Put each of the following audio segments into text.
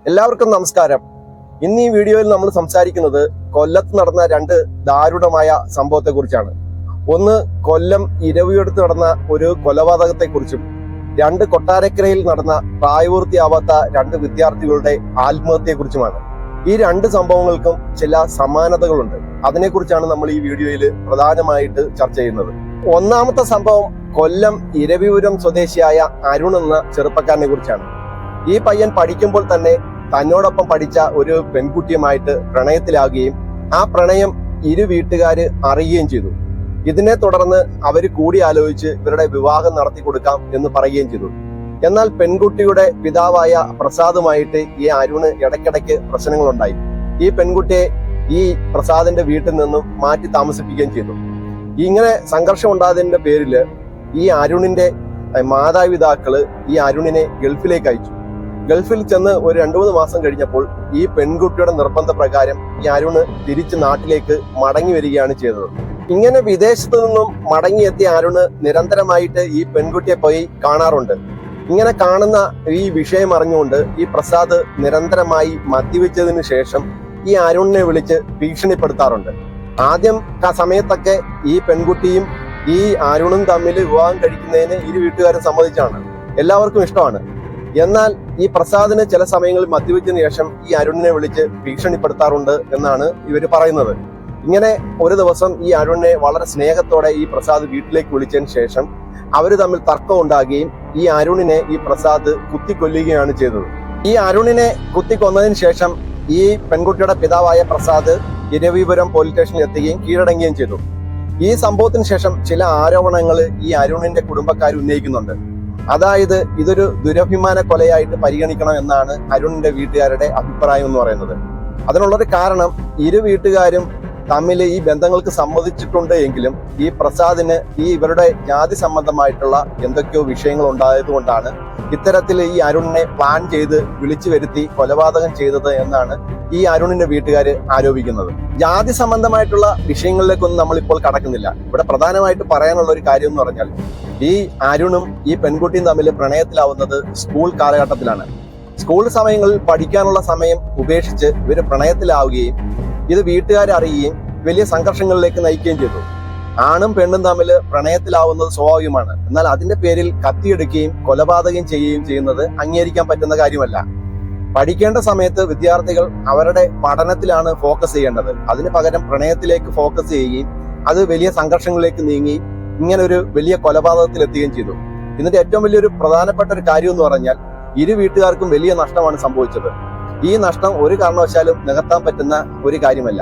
എല്ലാവർക്കും നമസ്കാരം. ഇന്ന് ഈ വീഡിയോയിൽ നമ്മൾ സംസാരിക്കുന്നത് കൊല്ലത്ത് നടന്ന രണ്ട് ദാരുണമായ സംഭവത്തെ കുറിച്ചാണ്. ഒന്ന് കൊല്ലം ഇരവിയടുത്ത് നടന്ന ഒരു കൊലപാതകത്തെക്കുറിച്ചും രണ്ട് കൊട്ടാരക്കരയിൽ നടന്ന പ്രായപൂർത്തിയാവാത്ത രണ്ട് വിദ്യാർത്ഥികളുടെ ആത്മഹത്യയെക്കുറിച്ചുമാണ്. ഈ രണ്ട് സംഭവങ്ങൾക്കും ചില സമാനതകളുണ്ട്. അതിനെക്കുറിച്ചാണ് നമ്മൾ ഈ വീഡിയോയിൽ പ്രധാനമായിട്ട് ചർച്ച ചെയ്യുന്നത്. ഒന്നാമത്തെ സംഭവം കൊല്ലം ഇരവിപുരം സ്വദേശിയായ അരുൺ എന്ന ചെറുപ്പക്കാരനെ കുറിച്ചാണ്. ഈ പയ്യൻ പഠിക്കുമ്പോൾ തന്നെ തന്നോടൊപ്പം പഠിച്ച ഒരു പെൺകുട്ടിയുമായിട്ട് പ്രണയത്തിലാകുകയും ആ പ്രണയം ഇരു വീട്ടുകാര് അറിയുകയും ചെയ്തു. ഇതിനെ തുടർന്ന് അവര് കൂടിയാലോചിച്ച് ഇവരുടെ വിവാഹം നടത്തി കൊടുക്കാം എന്ന് പറയുകയും ചെയ്തു. എന്നാൽ പെൺകുട്ടിയുടെ പിതാവായ പ്രസാദുമായിട്ട് ഈ അരുണ് ഇടയ്ക്കിടയ്ക്ക് പ്രശ്നങ്ങളുണ്ടായി. ഈ പെൺകുട്ടിയെ ഈ പ്രസാദിന്റെ വീട്ടിൽ നിന്നും മാറ്റി താമസിപ്പിക്കുകയും ചെയ്തു. ഇങ്ങനെ സംഘർഷം ഉണ്ടായതിന്റെ പേരില് ഈ അരുണിന്റെ മാതാപിതാക്കള് ഈ അരുണിനെ ഗൾഫിലേക്ക് അയച്ചു. ഗൾഫിൽ ചെന്ന് ഒരു 2-3 മാസം കഴിഞ്ഞപ്പോൾ ഈ പെൺകുട്ടിയുടെ നിർബന്ധപ്രകാരം ഈ അരുണ് തിരിച്ച് നാട്ടിലേക്ക് മടങ്ങി വരികയാണ് ചെയ്തത്. ഇങ്ങനെ വിദേശത്തു നിന്നും മടങ്ങിയെത്തിയ അരുണ് നിരന്തരമായിട്ട് ഈ പെൺകുട്ടിയെ പോയി കാണാറുണ്ട്. ഇങ്ങനെ കാണുന്ന ഈ വിഷയം അറിഞ്ഞുകൊണ്ട് ഈ പ്രസാദ് നിരന്തരമായി മദ്യപിച്ചതിന് ശേഷം ഈ അരുണിനെ വിളിച്ച് ഭീഷണിപ്പെടുത്താറുണ്ട്. ആദ്യം സമയത്തൊക്കെ ഈ പെൺകുട്ടിയും ഈ അരുണും തമ്മിൽ വിവാഹം കഴിക്കുന്നതിന് ഇരു വീട്ടുകാരും സമ്മതിച്ചാണ്. എല്ലാവർക്കും ഇഷ്ടമാണ്. എന്നാൽ ഈ പ്രസാദിന് ചില സമയങ്ങളിൽ മദ്യപിച്ചതിന് ശേഷം ഈ അരുണിനെ വിളിച്ച് ഭീഷണിപ്പെടുത്താറുണ്ട് എന്നാണ് ഇവര് പറയുന്നത്. ഇങ്ങനെ ഒരു ദിവസം ഈ അരുണിനെ വളരെ സ്നേഹത്തോടെ ഈ പ്രസാദ് വീട്ടിലേക്ക് വിളിച്ചതിന് ശേഷം അവര് തമ്മിൽ തർക്കം ഉണ്ടാകുകയും ഈ അരുണിനെ ഈ പ്രസാദ് കുത്തിക്കൊല്ലുകയാണ് ചെയ്തത്. ഈ അരുണിനെ കുത്തിക്കൊന്നതിന് ശേഷം ഈ പെൺകുട്ടിയുടെ പിതാവായ പ്രസാദ് ഇരവിപുരം പോലീസ് സ്റ്റേഷനിൽ എത്തുകയും കീഴടങ്ങുകയും ചെയ്തു. ഈ സംഭവത്തിന് ശേഷം ചില ആരോപണങ്ങൾ ഈ അരുണിന്റെ കുടുംബക്കാർ ഉന്നയിക്കുന്നുണ്ട്. അതായത് ഇതൊരു ദുരഭിമാന കൊലയായിട്ട് പരിഗണിക്കണം എന്നാണ് അരുണിന്റെ വീട്ടുകാരുടെ അഭിപ്രായം എന്ന് പറയുന്നത്. അതിനുള്ളൊരു കാരണം ഇരു വീട്ടുകാരും തമ്മിൽ ഈ ബന്ധങ്ങൾക്ക് സമ്മതിച്ചിട്ടുണ്ട് എങ്കിലും ഈ പ്രസാദിന് ഇവരുടെ ജാതി സംബന്ധമായിട്ടുള്ള എന്തൊക്കെയോ വിഷയങ്ങൾ ഉണ്ടായതുകൊണ്ടാണ് ഇത്തരത്തിൽ ഈ അരുണിനെ പ്ലാൻ ചെയ്ത് വിളിച്ചു വരുത്തി കൊലപാതകം ചെയ്തത് എന്നാണ് ഈ അരുണിന്റെ വീട്ടുകാർ ആരോപിക്കുന്നത്. ജാതി സംബന്ധമായിട്ടുള്ള വിഷയങ്ങളിലേക്കൊന്നും നമ്മളിപ്പോൾ കടക്കുന്നില്ല. ഇവിടെ പ്രധാനമായിട്ട് പറയാനുള്ള ഒരു കാര്യം എന്ന് പറഞ്ഞാൽ ഈ അരുണും ഈ പെൺകുട്ടിയും തമ്മിൽ പ്രണയത്തിലാവുന്നത് സ്കൂൾ കാലഘട്ടത്തിലാണ്. സ്കൂൾ സമയങ്ങളിൽ പഠിക്കാനുള്ള സമയം ഉപേക്ഷിച്ച് ഇവര് പ്രണയത്തിലാവുകയും ഇത് വീട്ടുകാരെ അറിയുകയും വലിയ സംഘർഷങ്ങളിലേക്ക് നയിക്കുകയും ചെയ്തു. ആണും പെണ്ണും തമ്മിൽ പ്രണയത്തിലാവുന്നത് സ്വാഭാവികമാണ്. എന്നാൽ അതിന്റെ പേരിൽ കത്തിയെടുക്കുകയും കൊലപാതകം ചെയ്യുകയും ചെയ്യുന്നത് അംഗീകരിക്കാൻ പറ്റുന്ന കാര്യമല്ല. പഠിക്കേണ്ട സമയത്ത് വിദ്യാർത്ഥികൾ അവരുടെ പഠനത്തിലാണ് ഫോക്കസ് ചെയ്യേണ്ടത്. അതിന് പകരം പ്രണയത്തിലേക്ക് ഫോക്കസ് ചെയ്യുകയും അത് വലിയ സംഘർഷങ്ങളിലേക്ക് നീങ്ങി ഇങ്ങനെ ഒരു വലിയ കൊലപാതകത്തിൽ എത്തുകയും ചെയ്തു. ഇതിന്റെ ഏറ്റവും വലിയൊരു പ്രധാനപ്പെട്ട ഒരു കാര്യം എന്ന് പറഞ്ഞാൽ ഇരു വീട്ടുകാർക്കും വലിയ നഷ്ടമാണ് സംഭവിച്ചത്. ഈ നഷ്ടം ഒരു കാരണവശാലും നികത്താൻ പറ്റുന്ന ഒരു കാര്യമല്ല.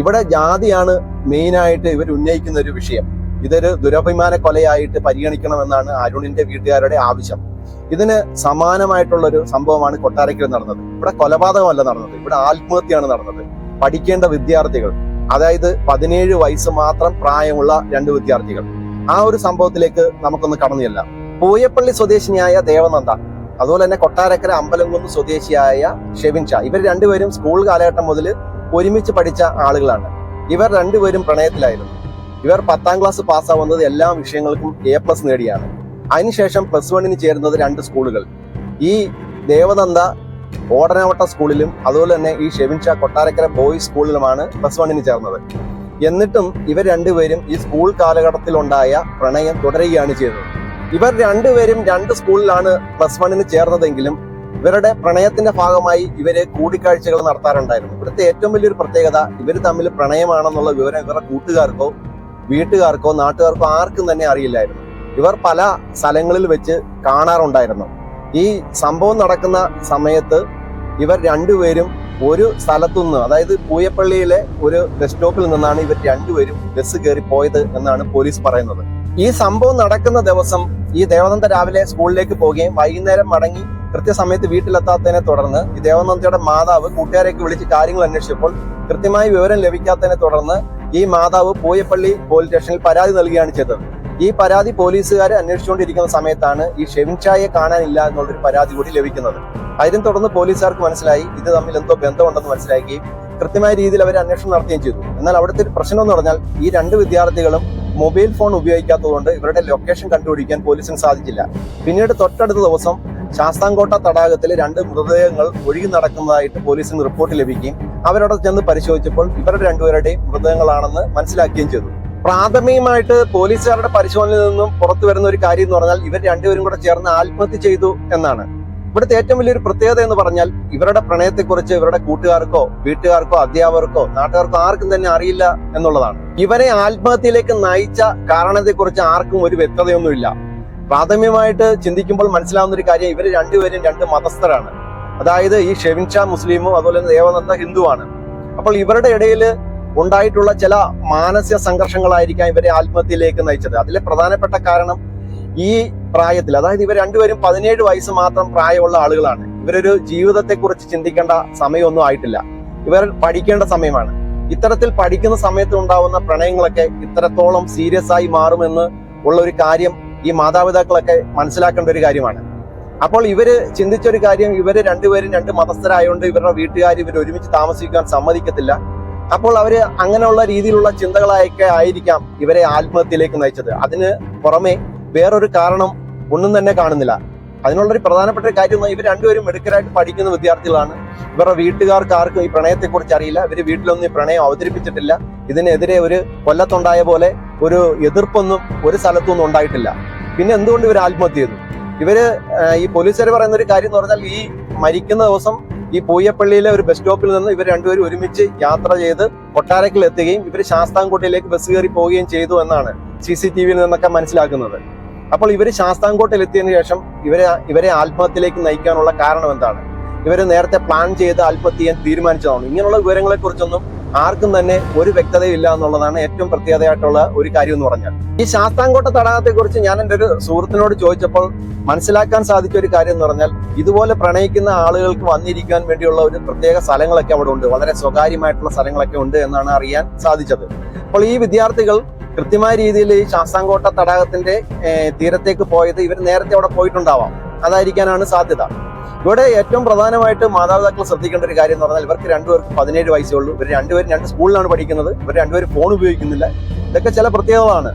ഇവിടെ ജാതിയാണ് മെയിനായിട്ട് ഇവർ ഉന്നയിക്കുന്ന ഒരു വിഷയം. ഇതൊരു ദുരഭിമാന കൊലയായിട്ട് പരിഗണിക്കണമെന്നാണ് അരുണിന്റെ വീട്ടുകാരുടെ ആവശ്യം. ഇതിന് സമാനമായിട്ടുള്ള ഒരു സംഭവമാണ് കൊട്ടാരക്കരയിൽ നടന്നത്. ഇവിടെ കൊലപാതകമല്ല നടന്നത്, ഇവിടെ ആത്മഹത്യയാണ് നടന്നത്. പഠിക്കേണ്ട വിദ്യാർത്ഥികൾ, അതായത് 17 വയസ്സ് മാത്രം പ്രായമുള്ള 2 വിദ്യാർത്ഥികൾ. ആ ഒരു സംഭവത്തിലേക്ക് നമുക്കൊന്ന് കടന്നു ചെല്ലാം. പൂയപ്പള്ളി സ്വദേശിനിയായ ദേവനന്ദ, അതുപോലെ തന്നെ കൊട്ടാരക്കര അമ്പലംകുന്ന് സ്വദേശിയായ ഷെവിൻ ഷാ, ഇവർ രണ്ടുപേരും സ്കൂൾ കാലഘട്ടം മുതൽ ഒരുമിച്ച് പഠിച്ച ആളുകളാണ്. ഇവർ രണ്ടുപേരും പ്രണയത്തിലായിരുന്നു. ഇവർ 10ാം ക്ലാസ് പാസ്സാവുന്നത് എല്ലാ വിഷയങ്ങൾക്കും A+ നേടിയാണ്. അതിനുശേഷം +1 ചേരുന്നത് 2 സ്കൂളുകൾ. ഈ ദേവനന്ദ ഓടനാവട്ട സ്കൂളിലും അതുപോലെ തന്നെ ഈ ഷെവിൻ ഷാ കൊട്ടാരക്കര ബോയ്സ് സ്കൂളിലുമാണ് +1 ചേർന്നത്. എന്നിട്ടും ഇവർ രണ്ടുപേരും ഈ സ്കൂൾ കാലഘട്ടത്തിലുണ്ടായ പ്രണയം തുടരുകയാണ് ചെയ്തത്. ഇവർ രണ്ടുപേരും 2 സ്കൂളിലാണ് +1 ചേർന്നതെങ്കിലും ഇവരുടെ പ്രണയത്തിന്റെ ഭാഗമായി ഇവര് കൂടിക്കാഴ്ചകൾ നടത്താറുണ്ടായിരുന്നു. ഇവിടുത്തെ ഏറ്റവും വലിയൊരു പ്രത്യേകത ഇവർ തമ്മിൽ പ്രണയമാണെന്നുള്ള വിവരം ഇവരുടെ കൂട്ടുകാർക്കോ വീട്ടുകാർക്കോ നാട്ടുകാർക്കോ ആർക്കും തന്നെ അറിയില്ലായിരുന്നു. ഇവർ പല സ്ഥലങ്ങളിൽ വെച്ച് കാണാറുണ്ടായിരുന്നു. ഈ സംഭവം നടക്കുന്ന സമയത്ത് ഇവർ രണ്ടുപേരും ഒരു സ്ഥലത്തുനിന്ന്, അതായത് പൂയപ്പള്ളിയിലെ ഒരു ബസ് സ്റ്റോപ്പിൽ നിന്നാണ് ഇവർ രണ്ടുപേരും ബസ് കയറി പോയത് എന്നാണ് പോലീസ് പറയുന്നത്. ഈ സംഭവം നടക്കുന്ന ദിവസം ഈ ദേവനന്ദ രാവിലെ സ്കൂളിലേക്ക് പോവുകയും വൈകുന്നേരം മടങ്ങി കൃത്യസമയത്ത് വീട്ടിലെത്താത്തതിനെ തുടർന്ന് ഈ ദേവനന്ദയുടെ മാതാവ് കൂട്ടുകാരേക്ക് വിളിച്ച് കാര്യങ്ങൾ അന്വേഷിച്ചപ്പോൾ കൃത്യമായി വിവരം ലഭിക്കാത്തതിനെ തുടർന്ന് ഈ മാതാവ് പൂയപ്പള്ളി പോലീസ് സ്റ്റേഷനിൽ പരാതി നൽകുകയാണ് ചെയ്തത്. ഈ പരാതി പോലീസുകാർ അന്വേഷിച്ചുകൊണ്ടിരിക്കുന്ന സമയത്താണ് ഈ ഷെവിൻ ഷായെ കാണാനില്ല എന്നുള്ളൊരു പരാതി കൂടി ലഭിക്കുന്നത്. അതിനെ തുടർന്ന് പോലീസുകാർക്ക് മനസ്സിലായി ഇത് തമ്മിൽ എന്തോ ബന്ധമുണ്ടെന്ന് മനസ്സിലാക്കുകയും കൃത്യമായ രീതിയിൽ അവർ അന്വേഷണം നടത്തുകയും ചെയ്തു. എന്നാൽ അവിടുത്തെ ഒരു പ്രശ്നം എന്ന് പറഞ്ഞാൽ ഈ 2 വിദ്യാർത്ഥികളും മൊബൈൽ ഫോൺ ഉപയോഗിക്കാത്തതുകൊണ്ട് ഇവരുടെ ലൊക്കേഷൻ കണ്ടുപിടിക്കാൻ പോലീസിന് സാധിച്ചില്ല. പിന്നീട് തൊട്ടടുത്ത ദിവസം ശാസ്താംകോട്ട തടാകത്തിൽ 2 മൃതദേഹങ്ങൾ ഒഴുകി നടക്കുന്നതായിട്ട് പോലീസിന് റിപ്പോർട്ട് ലഭിക്കുകയും അവരവിടെ ചെന്ന് പരിശോധിച്ചപ്പോൾ ഇവരുടെ രണ്ടുപേരുടെയും മൃതദേഹങ്ങളാണെന്ന് മനസ്സിലാക്കുകയും ചെയ്തു. പ്രാഥമികമായിട്ട് പോലീസുകാരുടെ പരിശോധനയിൽ നിന്നും പുറത്തു വരുന്ന ഒരു കാര്യം എന്ന് പറഞ്ഞാൽ ഇവർ രണ്ടുപേരും കൂടെ ചേർന്ന് ആത്മഹത്യ ചെയ്തു എന്നാണ്. ഇവിടുത്തെ ഏറ്റവും വലിയൊരു പ്രത്യേകത എന്ന് പറഞ്ഞാൽ ഇവരുടെ പ്രണയത്തെക്കുറിച്ച് ഇവരുടെ കൂട്ടുകാർക്കോ വീട്ടുകാർക്കോ അധ്യാപകർക്കോ നാട്ടുകാർക്കോ ആർക്കും തന്നെ അറിയില്ല എന്നുള്ളതാണ്. ഇവരെ ആത്മഹത്യയിലേക്ക് നയിച്ച കാരണത്തെക്കുറിച്ച് ആർക്കും ഒരു വ്യക്തതയൊന്നുമില്ല. പ്രാഥമികമായിട്ട് ചിന്തിക്കുമ്പോൾ മനസ്സിലാവുന്ന ഒരു കാര്യം, ഇവർ രണ്ടുപേരും 2 മതസ്ഥരാണ്. അതായത് ഈ ഷെവിൻ ഷാ മുസ്ലിമും അതുപോലെ തന്നെ ദേവനന്ദ ഹിന്ദുവാണ്. അപ്പോൾ ഇവരുടെ ഇടയിൽ ഉണ്ടായിട്ടുള്ള ചില മാനസിക സംഘർഷങ്ങളായിരിക്കാം ഇവരെ ആത്മഹത്യയിലേക്ക് നയിച്ചത്. അതിലെ പ്രധാനപ്പെട്ട കാരണം ഈ പ്രായത്തിൽ, അതായത് ഇവർ രണ്ടുപേരും 17 വയസ്സ് മാത്രം പ്രായമുള്ള ആളുകളാണ്. ഇവരൊരു ജീവിതത്തെക്കുറിച്ച് ചിന്തിക്കേണ്ട സമയമൊന്നും ആയിട്ടില്ല. ഇവർ പഠിക്കേണ്ട സമയമാണ്. ഇത്തരത്തിൽ പഠിക്കുന്ന സമയത്ത് ഉണ്ടാവുന്ന പ്രണയങ്ങളൊക്കെ ഇത്രത്തോളം സീരിയസ് ആയി മാറുമെന്ന് ഉള്ള ഒരു കാര്യം ഈ മാതാപിതാക്കളൊക്കെ മനസ്സിലാക്കേണ്ട ഒരു കാര്യമാണ്. അപ്പോൾ ഇവര് ചിന്തിച്ചൊരു കാര്യം, ഇവര് രണ്ടുപേരും 2 മതസ്ഥരായതുകൊണ്ട് ഇവരുടെ വീട്ടുകാർ ഇവർ ഒരുമിച്ച് താമസിക്കാൻ സമ്മതിക്കത്തില്ല. അപ്പോൾ അവര് അങ്ങനെയുള്ള രീതിയിലുള്ള ചിന്തകളൊക്കെ ആയിരിക്കാം ഇവരെ ആത്മഹത്യയിലേക്ക് നയിച്ചത്. അതിന് പുറമെ വേറൊരു കാരണം ഒന്നും തന്നെ കാണുന്നില്ല. അതിനുള്ളൊരു പ്രധാനപ്പെട്ട കാര്യം, ഇവർ രണ്ടുപേരും മെഡിക്കലായിട്ട് പഠിക്കുന്ന വിദ്യാർത്ഥികളാണ്. ഇവരുടെ വീട്ടുകാർക്ക് ആർക്കും ഈ പ്രണയത്തെക്കുറിച്ച് അറിയില്ല. ഇവര് വീട്ടിലൊന്നും ഈ പ്രണയം അവതരിപ്പിച്ചിട്ടില്ല. ഇതിനെതിരെ ഒരു കൊല്ലത്തുണ്ടായ പോലെ ഒരു എതിർപ്പൊന്നും ഒരു സ്ഥലത്തൊന്നും ഉണ്ടായിട്ടില്ല. പിന്നെ എന്തുകൊണ്ട് ഇവർ ആത്മഹത്യ ചെയ്തു? ഈ പോലീസുകാർ പറയുന്ന ഒരു കാര്യം എന്ന് പറഞ്ഞാൽ, ഈ മരിക്കുന്ന ദിവസം ഈ പൂയപ്പള്ളിയിലെ ഒരു ബസ് സ്റ്റോപ്പിൽ നിന്ന് ഇവർ രണ്ടുപേരും ഒരുമിച്ച് യാത്ര ചെയ്ത് കൊട്ടാരക്കൽ എത്തുകയും ഇവർ ശാസ്താംകോട്ടയിലേക്ക് ബസ് കയറി പോവുകയും ചെയ്തു എന്നാണ് CCTVയിൽ നിന്നൊക്കെ മനസ്സിലാക്കുന്നത്. അപ്പോൾ ഇവർ ശാസ്താംകോട്ടയിൽ എത്തിയതിനു ശേഷം ഇവരെ ആത്മഹത്യയിലേക്ക് നയിക്കാനുള്ള കാരണം എന്താണ്? ഇവർ നേരത്തെ പ്ലാൻ ചെയ്ത് ആത്മഹത്യ ചെയ്യാൻ തീരുമാനിച്ചതാണ്. ഇങ്ങനെയുള്ള വിവരങ്ങളെ കുറിച്ചൊന്നും ആർക്കും തന്നെ ഒരു വ്യക്തതയില്ല എന്നുള്ളതാണ് ഏറ്റവും പ്രത്യേകതയായിട്ടുള്ള ഒരു കാര്യം എന്ന് പറഞ്ഞാൽ. ഈ ശാസ്താംകോട്ട തടാകത്തെ കുറിച്ച് ഞാൻ എൻ്റെ ഒരു സുഹൃത്തിനോട് ചോദിച്ചപ്പോൾ മനസ്സിലാക്കാൻ സാധിച്ച ഒരു കാര്യം എന്ന് പറഞ്ഞാൽ, ഇതുപോലെ പ്രണയിക്കുന്ന ആളുകൾക്ക് വന്നിരിക്കാൻ വേണ്ടിയുള്ള ഒരു പ്രത്യേക സ്ഥലങ്ങളൊക്കെ അവിടെ ഉണ്ട്. വളരെ സ്വകാര്യമായിട്ടുള്ള സ്ഥലങ്ങളൊക്കെ ഉണ്ട് എന്നാണ് അറിയാൻ സാധിച്ചത്. അപ്പോൾ ഈ വിദ്യാർത്ഥികൾ കൃത്യമായ രീതിയിൽ ഈ ശാസ്താംകോട്ട തടാകത്തിന്റെ തീരത്തേക്ക് പോയത് ഇവർ നേരത്തെ അവിടെ പോയിട്ടുണ്ടാവാം. അതായിരിക്കാനാണ് സാധ്യത. ഇവിടെ ഏറ്റവും പ്രധാനമായിട്ട് മാതാപിതാക്കൾ ശ്രദ്ധിക്കേണ്ട ഒരു കാര്യം എന്ന് പറഞ്ഞാൽ, ഇവർക്ക് രണ്ടുപേർക്ക് 17 വയസ്സേ ഉള്ളൂ. ഇവർ രണ്ടുപേരും 2 സ്കൂളിലാണ് പഠിക്കുന്നത്. ഇവർ രണ്ടുപേരും ഫോൺ ഉപയോഗിക്കുന്നില്ല. ഇതൊക്കെ ചില പ്രത്യേകതകളാണ്.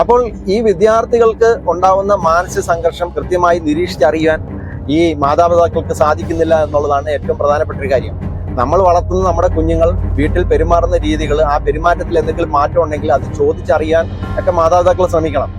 അപ്പോൾ ഈ വിദ്യാർത്ഥികൾക്ക് ഉണ്ടാവുന്ന മാനസിക സംഘർഷം കൃത്യമായി നിരീക്ഷിച്ചറിയാൻ ഈ മാതാപിതാക്കൾക്ക് സാധിക്കുന്നില്ല എന്നുള്ളതാണ് ഏറ്റവും പ്രധാനപ്പെട്ട ഒരു കാര്യം. നമ്മൾ വളർത്തുന്ന നമ്മുടെ കുഞ്ഞുങ്ങൾ വീട്ടിൽ പെരുമാറുന്ന രീതികൾ, ആ പെരുമാറ്റത്തിൽ എന്തെങ്കിലും മാറ്റം ഉണ്ടെങ്കിൽ അത് ചോദിച്ചറിയാൻ ഒക്കെ മാതാപിതാക്കൾ ശ്രമിക്കണം.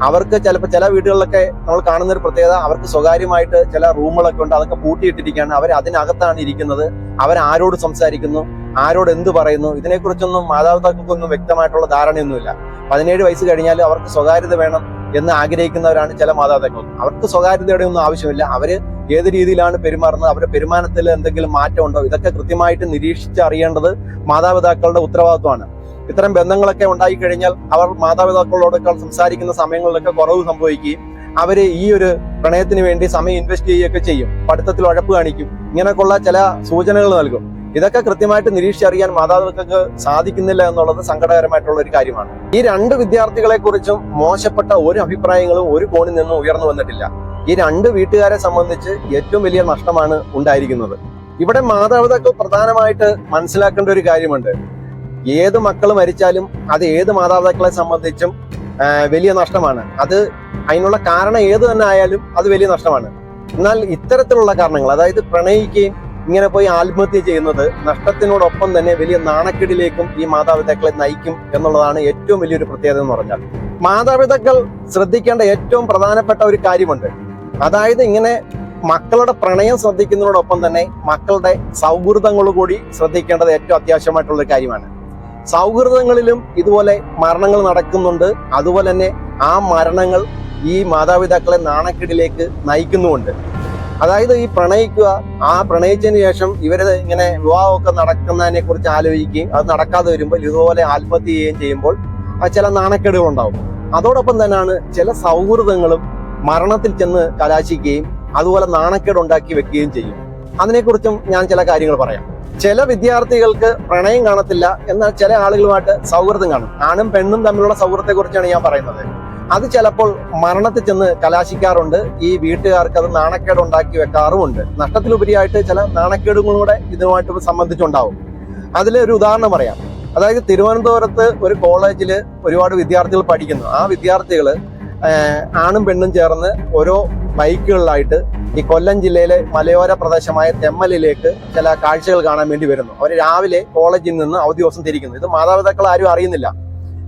അവർക്ക് ചിലപ്പോൾ ചില വീടുകളിലൊക്കെ നമ്മൾ കാണുന്ന ഒരു പ്രത്യേകത, അവർക്ക് സ്വകാര്യമായിട്ട് ചില റൂമുകളൊക്കെ ഉണ്ട്. അതൊക്കെ പൂട്ടിയിട്ടിരിക്കുകയാണ്. അവർ അതിനകത്താണ് ഇരിക്കുന്നത്. അവരാരോട് സംസാരിക്കുന്നു, ആരോട് എന്ത് പറയുന്നു, ഇതിനെക്കുറിച്ചൊന്നും മാതാപിതാക്കൾക്കൊന്നും വ്യക്തമായിട്ടുള്ള ധാരണയൊന്നുമില്ല. 17 വയസ്സ് കഴിഞ്ഞാൽ അവർക്ക് സ്വകാര്യത വേണം എന്ന് ആഗ്രഹിക്കുന്നവരാണ് ചില മാതാപിതാക്കൾ. അവർക്ക് സ്വകാര്യതയുടെ ഒന്നും ആവശ്യമില്ല. അവര് ഏത് രീതിയിലാണ് പെരുമാറുന്നത്, അവരുടെ പെരുമാറ്റത്തിൽ എന്തെങ്കിലും മാറ്റം ഉണ്ടോ, ഇതൊക്കെ കൃത്യമായിട്ട് നിരീക്ഷിച്ചറിയേണ്ടത് മാതാപിതാക്കളുടെ ഉത്തരവാദിത്വമാണ്. ഇത്തരം ബന്ധങ്ങളൊക്കെ ഉണ്ടായി കഴിഞ്ഞാൽ അവർ മാതാപിതാക്കളോടൊക്കെ സംസാരിക്കുന്ന സമയങ്ങളിലൊക്കെ കുറവ് സംഭവിക്കുകയും അവര് ഈ ഒരു പ്രണയത്തിന് വേണ്ടി സമയം ഇൻവെസ്റ്റ് ചെയ്യുകയൊക്കെ ചെയ്യും. പഠിത്തത്തിൽ ഉഴപ്പ് കാണിക്കും. ഇങ്ങനെയൊക്കെയുള്ള ചില സൂചനകൾ നൽകും. ഇതൊക്കെ കൃത്യമായിട്ട് നിരീക്ഷിച്ചറിയാൻ മാതാപിതാക്കൾക്ക് സാധിക്കുന്നില്ല എന്നുള്ളത് സങ്കടകരമായിട്ടുള്ള ഒരു കാര്യമാണ്. ഈ 2 വിദ്യാർത്ഥികളെ കുറിച്ചും മോശപ്പെട്ട ഒരു അഭിപ്രായങ്ങളും ഒരു കോണിൽ നിന്നും ഉയർന്നു വന്നിട്ടില്ല. ഈ 2 വീട്ടുകാരെ സംബന്ധിച്ച് ഏറ്റവും വലിയ നഷ്ടമാണ് ഉണ്ടായിരിക്കുന്നത്. ഇവിടെ മാതാപിതാക്കൾ പ്രധാനമായിട്ട് മനസ്സിലാക്കേണ്ട ഒരു കാര്യമുണ്ട്. ഏത് മക്കൾ മരിച്ചാലും അത് ഏത് മാതാപിതാക്കളെ സംബന്ധിച്ചും വലിയ നഷ്ടമാണ്. അതിനുള്ള കാരണം ഏത് തന്നെ ആയാലും അത് വലിയ നഷ്ടമാണ്. എന്നാൽ ഇത്തരത്തിലുള്ള കാരണങ്ങൾ, അതായത് പ്രണയിക്കുകയും ഇങ്ങനെ പോയി ആത്മഹത്യ ചെയ്യുന്നത് നഷ്ടത്തിനോടൊപ്പം തന്നെ വലിയ നാണക്കേടിലേക്കും ഈ മാതാപിതാക്കളെ നയിക്കും എന്നുള്ളതാണ് ഏറ്റവും വലിയൊരു പ്രത്യേകത എന്ന് പറഞ്ഞാൽ. മാതാപിതാക്കൾ ശ്രദ്ധിക്കേണ്ട ഏറ്റവും പ്രധാനപ്പെട്ട ഒരു കാര്യമുണ്ട്. അതായത് ഇങ്ങനെ മക്കളുടെ പ്രണയം ശ്രദ്ധിക്കുന്നതിനോടൊപ്പം തന്നെ മക്കളുടെ സൗഹൃദങ്ങൾ കൂടി ശ്രദ്ധിക്കേണ്ടത് ഏറ്റവും അത്യാവശ്യമായിട്ടുള്ള ഒരു കാര്യമാണ്. സൗഹൃദങ്ങളിലും ഇതുപോലെ മരണങ്ങൾ നടക്കുന്നുണ്ട്. അതുപോലെ തന്നെ ആ മരണങ്ങൾ ഈ മാതാപിതാക്കളെ നാണക്കേടിലേക്ക് നയിക്കുന്നുമുണ്ട്. അതായത് ഈ പ്രണയിക്കുക, ആ പ്രണയിച്ചതിന് ശേഷം ഇവര് ഇങ്ങനെ വിവാഹമൊക്കെ നടക്കുന്നതിനെ കുറിച്ച് ആലോചിക്കുകയും അത് നടക്കാതെ വരുമ്പോൾ ഇതുപോലെ ആത്മഹത്യ ചെയ്യുകയും ചെയ്യുമ്പോൾ ചില നാണക്കേടുകൾ ഉണ്ടാവും. അതോടൊപ്പം തന്നെയാണ് ചില സൗഹൃദങ്ങളും മരണത്തിൽ ചെന്ന് കലാശിക്കുകയും അതുപോലെ നാണക്കേട് ഉണ്ടാക്കി വെക്കുകയും ചെയ്യും. അതിനെക്കുറിച്ചും ഞാൻ ചില കാര്യങ്ങൾ പറയാം. ചില വിദ്യാർത്ഥികൾക്ക് പ്രണയം കാണത്തില്ല, എന്നാൽ ചില ആളുകളുമായിട്ട് സൗഹൃദം കാണും. ആണും പെണ്ണും തമ്മിലുള്ള സൗഹൃദത്തെ കുറിച്ചാണ് ഞാൻ പറയുന്നത്. അത് ചിലപ്പോൾ മരണത്തിൽ ചെന്ന് കലാശിക്കാറുണ്ട്. ഈ വീട്ടുകാർക്ക് അത് നാണക്കേട് ഉണ്ടാക്കി വെക്കാറുമുണ്ട്. നഷ്ടത്തിലുപരിയായിട്ട് ചില നാണക്കേടുകളും കൂടെ ഇതുമായിട്ട് സംബന്ധിച്ചുണ്ടാവും. അതിലൊരു ഉദാഹരണം പറയാം. അതായത് തിരുവനന്തപുരത്ത് ഒരു കോളേജിൽ ഒരുപാട് വിദ്യാർത്ഥികൾ പഠിക്കുന്നു. ആ വിദ്യാർത്ഥികൾ ആണും പെണ്ണും ചേർന്ന് ഓരോ ബൈക്കുകളിലായിട്ട് ഈ കൊല്ലം ജില്ലയിലെ മലയോര പ്രദേശമായ തെമ്മലിലേക്ക് ചില കാഴ്ചകൾ കാണാൻ വേണ്ടി വരുന്നു. അവർ രാവിലെ കോളേജിൽ നിന്ന് അവധി ദിവസം തിരിക്കുന്നു. ഇത് മാതാപിതാക്കൾ ആരും അറിയുന്നില്ല.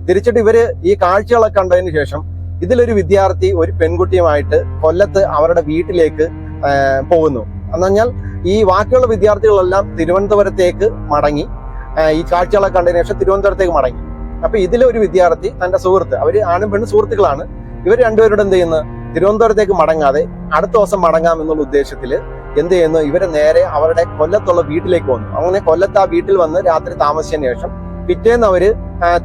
തിരിച്ചിട്ട് ഇവര് ഈ കാഴ്ചകളൊക്കെ കണ്ടതിന് ശേഷം ഇതിലൊരു വിദ്യാർത്ഥി ഒരു പെൺകുട്ടിയുമായിട്ട് കൊല്ലത്ത് അവരുടെ വീട്ടിലേക്ക് പോകുന്നു. എന്ന് പറഞ്ഞാൽ ഈ ബാക്കിയുള്ള വിദ്യാർത്ഥികളെല്ലാം തിരുവനന്തപുരത്തേക്ക് മടങ്ങി, ഈ കാഴ്ചകളൊക്കെ കണ്ടതിന് ശേഷം തിരുവനന്തപുരത്തേക്ക് മടങ്ങി. അപ്പൊ ഇതിലൊരു വിദ്യാർത്ഥി തന്റെ സുഹൃത്ത്, അവര് ആണും പെണ്ണും സുഹൃത്തുക്കളാണ്, ഇവർ രണ്ടുപേരോട് എന്ത് ചെയ്യുന്നു, തിരുവനന്തപുരത്തേക്ക് മടങ്ങാതെ അടുത്ത ദിവസം മടങ്ങാം എന്നുള്ള ഉദ്ദേശത്തിൽ എന്ത് ചെയ്യുന്നു, ഇവരെ നേരെ അവരുടെ കൊല്ലത്തുള്ള വീട്ടിലേക്ക് വന്നു. അങ്ങനെ കൊല്ലത്ത് ആ വീട്ടിൽ വന്ന് രാത്രി താമസിച്ചതിന് ശേഷം പിറ്റേന്ന് അവര്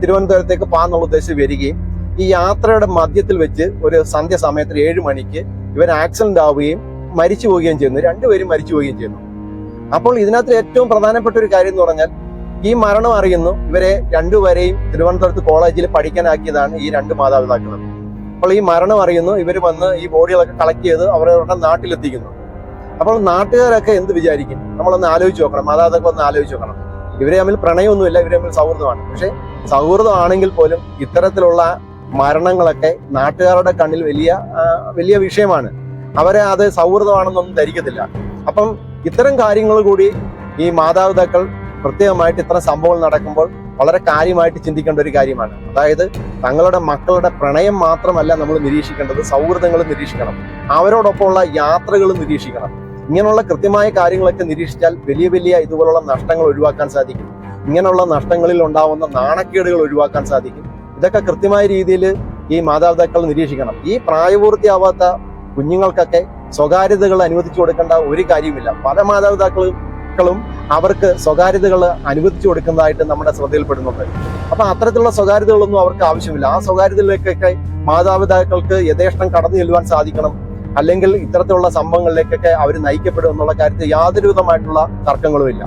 തിരുവനന്തപുരത്തേക്ക് പോകാന്നുള്ള ഉദ്ദേശിച്ച് വരികയും ഈ യാത്രയുടെ മധ്യത്തിൽ വെച്ച് ഒരു സന്ധ്യ സമയത്ത് 7 മണിക്ക് ഇവർ ആക്സിഡന്റ് ആവുകയും മരിച്ചു പോവുകയും ചെയ്യുന്നു. രണ്ടുപേരും മരിച്ചു പോവുകയും ചെയ്യുന്നു. അപ്പോൾ ഇതിനകത്ത് ഏറ്റവും പ്രധാനപ്പെട്ട ഒരു കാര്യം എന്ന് പറഞ്ഞാൽ ഈ മരണം അറിയുന്നു, ഇവരെ രണ്ടുപേരെയും തിരുവനന്തപുരത്ത് കോളേജിൽ പഠിക്കാനാക്കിയതാണ് ഈ രണ്ട് മാതാപിതാക്കളും. അപ്പോൾ ഈ മരണം അറിയുന്നു, ഇവർ വന്ന് ഈ ബോഡികളൊക്കെ കളക്ട് ചെയ്ത് അവരുടെ നാട്ടിലെത്തിക്കുന്നു. അപ്പോൾ നാട്ടുകാരൊക്കെ എന്ത് വിചാരിക്കും, നമ്മളൊന്ന് ആലോചിച്ച് നോക്കണം, മാതാപിതാക്കൾ ഒന്ന് ആലോചിച്ച് നോക്കണം. ഇവരെ തമ്മിൽ പ്രണയമൊന്നുമില്ല, ഇവരെ തമ്മിൽ സൗഹൃദമാണ്. പക്ഷെ സൗഹൃദമാണെങ്കിൽ പോലും ഇത്തരത്തിലുള്ള മരണങ്ങളൊക്കെ നാട്ടുകാരുടെ കണ്ണിൽ വലിയ വിഷയമാണ്. അവരെ അത് സൗഹൃദമാണെന്നൊന്നും ധരിക്കത്തില്ല. അപ്പം ഇത്തരം കാര്യങ്ങൾ കൂടി ഈ മാതാപിതാക്കൾ പ്രത്യേകമായിട്ട് ഇത്തരം സംഭവങ്ങൾ നടക്കുമ്പോൾ വളരെ കാര്യമായിട്ട് ചിന്തിക്കേണ്ട ഒരു കാര്യമാണ്. അതായത് തങ്ങളുടെ മക്കളുടെ പ്രണയം മാത്രമല്ല നമ്മൾ നിരീക്ഷിക്കേണ്ടത്, സൗഹൃദങ്ങൾ നിരീക്ഷിക്കണം, അവരോടൊപ്പമുള്ള യാത്രകൾ നിരീക്ഷിക്കണം. ഇങ്ങനെയുള്ള കൃത്യമായ കാര്യങ്ങളൊക്കെ നിരീക്ഷിച്ചാൽ വലിയ ഇതുപോലുള്ള നഷ്ടങ്ങൾ ഒഴിവാക്കാൻ സാധിക്കും. ഇങ്ങനെയുള്ള നഷ്ടങ്ങളിൽ ഉണ്ടാവുന്ന നാണക്കേടുകൾ ഒഴിവാക്കാൻ സാധിക്കും. ഇതൊക്കെ കൃത്യമായ രീതിയിൽ ഈ മാതാപിതാക്കൾ നിരീക്ഷിക്കണം. ഈ പ്രായപൂർത്തിയാവാത്ത കുഞ്ഞുങ്ങൾക്കൊക്കെ സ്വകാര്യതകൾ അനുവദിച്ചു കൊടുക്കേണ്ട ഒരു കാര്യമില്ല. പല മാതാപിതാക്കളും അവർക്ക് സ്വകാര്യതകൾ അനുവദിച്ചു കൊടുക്കുന്നതായിട്ട് നമ്മുടെ ശ്രദ്ധയിൽപ്പെടുന്നുണ്ട്. അപ്പൊ അത്തരത്തിലുള്ള സ്വകാര്യതകളൊന്നും അവർക്ക് ആവശ്യമില്ല. ആ സ്വകാര്യതയിലേക്കൊക്കെ മാതാപിതാക്കൾക്ക് യഥേഷ്ടം കടന്നു ചെല്ലുവാൻ സാധിക്കണം. അല്ലെങ്കിൽ ഇത്തരത്തിലുള്ള സംഭവങ്ങളിലേക്കൊക്കെ അവർ നയിക്കപ്പെടും എന്നുള്ള കാര്യത്തിൽ യാതൊരു വിധമായിട്ടുള്ള തർക്കങ്ങളുമില്ല.